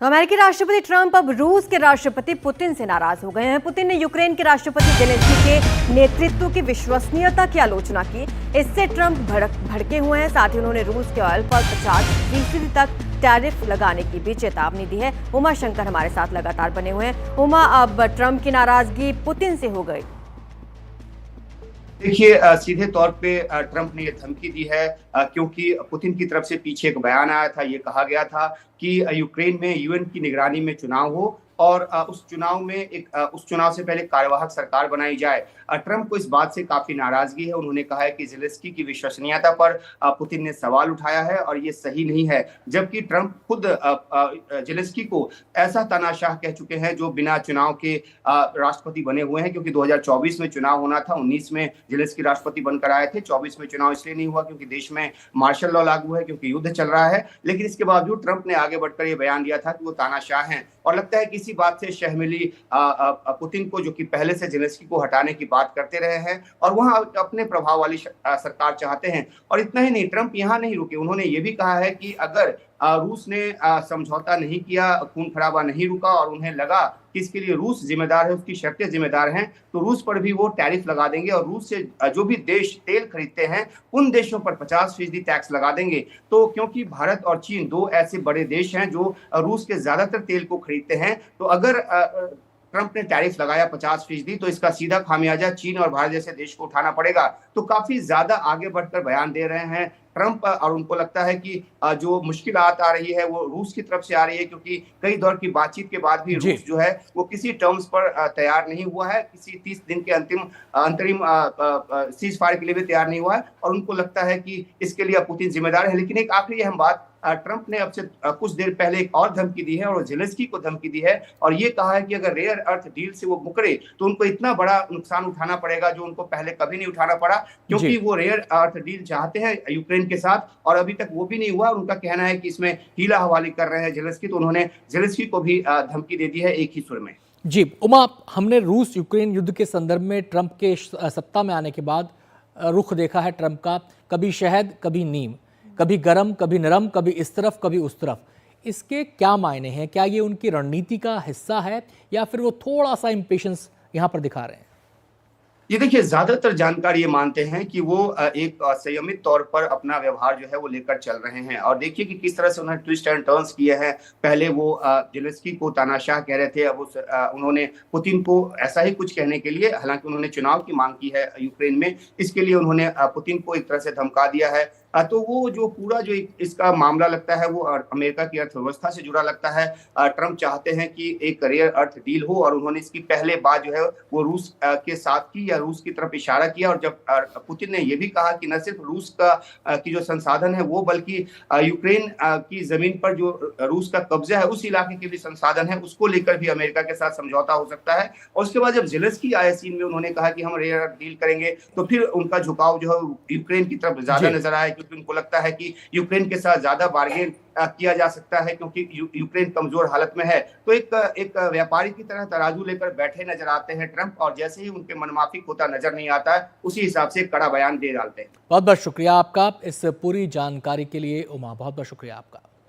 तो अमेरिकी राष्ट्रपति ट्रंप अब रूस के राष्ट्रपति पुतिन से नाराज हो गए हैं। पुतिन ने यूक्रेन के राष्ट्रपति जेलेंस्की के नेतृत्व की विश्वसनीयता की आलोचना की। इससे ट्रंप भड़के हुए हैं। साथ ही उन्होंने रूस के ऑयल पर 50% तक टैरिफ लगाने की भी चेतावनी दी है। उमा शंकर हमारे साथ लगातार बने हुए हैं। उमा, अब ट्रंप की नाराजगी पुतिन से हो गई। देखिए, सीधे तौर पे ट्रंप ने ये धमकी दी है क्योंकि पुतिन की तरफ से पीछे एक बयान आया था। ये कहा गया था कि यूक्रेन में यूएन की निगरानी में चुनाव हो और उस चुनाव से पहले कार्यवाहक सरकार बनाई जाए। ट्रंप को इस बात से काफी नाराजगी है। उन्होंने कहा है कि जेलेंस्की की विश्वसनीयता पर पुतिन ने सवाल उठाया है और ये सही नहीं है। जबकि ट्रंप खुद जेलेंस्की को ऐसा तानाशाह कह चुके हैं जो बिना चुनाव के राष्ट्रपति बने हुए हैं, क्योंकि 2024 में चुनाव होना था। 19 में जेलेंस्की राष्ट्रपति बनकर आए थे। 24 में चुनाव इसलिए नहीं हुआ क्योंकि देश में मार्शल लॉ लागू है, क्योंकि युद्ध चल रहा है। लेकिन इसके बावजूद ट्रंप ने आगे बढ़कर ये बयान दिया था कि वो तानाशाह हैं और लगता है कि इसी बात से शहमिली पुतिन को, जो कि पहले से जेलेंस्की को हटाने की बात करते रहे हैं और वहां अपने प्रभाव वाली सरकार चाहते हैं। और इतना ही नहीं, ट्रंप यहां नहीं रुके। उन्होंने ये भी कहा है कि अगर रूस ने समझौता नहीं किया, खून खराबा नहीं रुका और उन्हें लगा कि इसके लिए रूस जिम्मेदार है, उसकी शर्तें जिम्मेदार हैं, तो रूस पर भी वो टैरिफ लगा देंगे और रूस से जो भी देश तेल खरीदते हैं उन देशों पर 50% टैक्स लगा देंगे। तो क्योंकि भारत और चीन दो ऐसे बड़े देश हैं जो रूस के ज्यादातर तेल को खरीदते हैं, तो अगर ट्रंप ने टैरिफ लगाया 50%, तो इसका सीधा खामियाजा चीन और भारत जैसे देश को उठाना पड़ेगा। तो काफी ज्यादा आगे बढ़कर बयान दे रहे हैं ट्रंप और उनको लगता है कि जो मुश्किलात आ रही है वो रूस की तरफ से आ रही है, क्योंकि कई दौर की बातचीत के बाद भी रूस जो है वो किसी टर्म्स पर तैयार नहीं हुआ है, किसी 30 दिन के अंतरिम सीज फायर के लिए भी तैयार नहीं हुआ है और उनको लगता है कि इसके लिए पुतिन जिम्मेदार है। लेकिन एक आखिरी अहम बात, ट्रंप ने अब से कुछ देर पहले एक और धमकी दी है और जेलेंस्की को धमकी दी है और ये कहा है कि अगर रेयर अर्थ डील से वो मुकरे तो उनको इतना बड़ा नुकसान उठाना पड़ेगा जो उनको पहले कभी नहीं उठाना पड़ा, क्योंकि वो रेयर अर्थ डील चाहते हैं यूक्रेन के साथ और अभी तक वो भी नहीं हुआ। उनका कहना है कि इसमें हीला हवाली कर रहे हैं जेलेंस्की, तो उन्होंने जेलेंस्की को भी धमकी दे दी है एक ही सुर में। जी उमा, हमने रूस यूक्रेन युद्ध के संदर्भ में ट्रंप के सत्ता में आने के बाद रुख देखा है ट्रंप का, कभी शहद कभी नीम, कभी गरम कभी नरम, कभी इस तरफ कभी उस तरफ। इसके क्या मायने हैं? क्या ये उनकी रणनीति का हिस्सा है या फिर वो थोड़ा सा इम्पेशंस यहाँ पर दिखा रहे हैं? ये देखिए, ज्यादातर जानकार ये मानते हैं कि वो एक संयमित तौर पर अपना व्यवहार जो है वो लेकर चल रहे हैं और देखिए कि किस तरह से उन्होंने ट्विस्ट एंड टर्न्स किए हैं। पहले वो जेलेंस्की को तानाशाह कह रहे थे, अब उन्होंने पुतिन को ऐसा ही कुछ कहने के लिए, हालांकि उन्होंने चुनाव की मांग की है यूक्रेन में, इसके लिए उन्होंने पुतिन को एक तरह से धमका दिया है। तो वो जो पूरा जो इसका मामला लगता है वो अमेरिका की अर्थव्यवस्था से जुड़ा लगता है। ट्रंप चाहते हैं कि एक रेयर अर्थ डील हो और उन्होंने इसकी पहले बात जो है वो रूस के साथ की या रूस की तरफ इशारा किया। और जब पुतिन ने यह भी कहा कि न सिर्फ रूस का की जो संसाधन है वो, बल्कि यूक्रेन की जमीन पर जो रूस का कब्जा है उस इलाके के भी संसाधन है, उसको लेकर भी अमेरिका के साथ समझौता हो सकता है। और उसके बाद जब जेलेंस्की आए सीन में, उन्होंने कहा कि हम रेयर अर्थ डील करेंगे, तो फिर उनका झुकाव जो है यूक्रेन की तरफ ज्यादा नजर आया, क्योंकि उनको लगता है कि यूक्रेन के साथ ज्यादा बार्गेन किया जा सकता है क्योंकि यूक्रेन कमजोर हालत में है। तो एक व्यापारी की तरह तराजू लेकर बैठे नजर आते हैं ट्रंप और जैसे ही उनके मनमाफिक होता नजर नहीं आता है उसी हिसाब से कड़ा बयान दे डालते हैं। बहुत बहुत शुक्रिया आपका इस पूरी जानकारी के लिए उमा, बहुत बहुत शुक्रिया आपका।